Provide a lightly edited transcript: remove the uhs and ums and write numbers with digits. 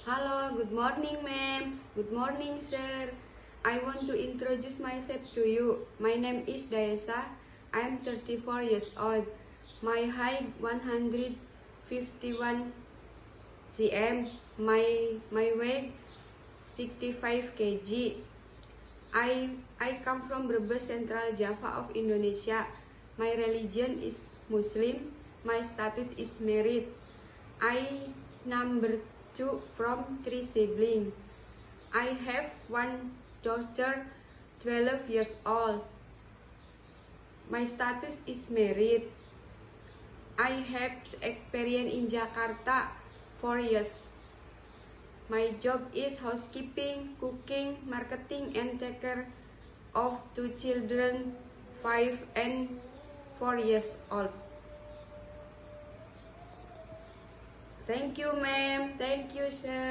Hello, good morning, ma'am. Good morning, sir. I want to introduce myself to you. My name is Daesa. I am 34 years old. My height 151 cm. My weight 65 kg. I come from Brebes, Central Java of Indonesia. My religion is Muslim. My status is married. I number 2 from 3 siblings. I have one daughter, 12 years old. My status is married. I have experience in Jakarta 4 years. My job is housekeeping, cooking, marketing, and take care of 2 children, 5 and 4 years old. Thank you, ma'am. Thank you, sir.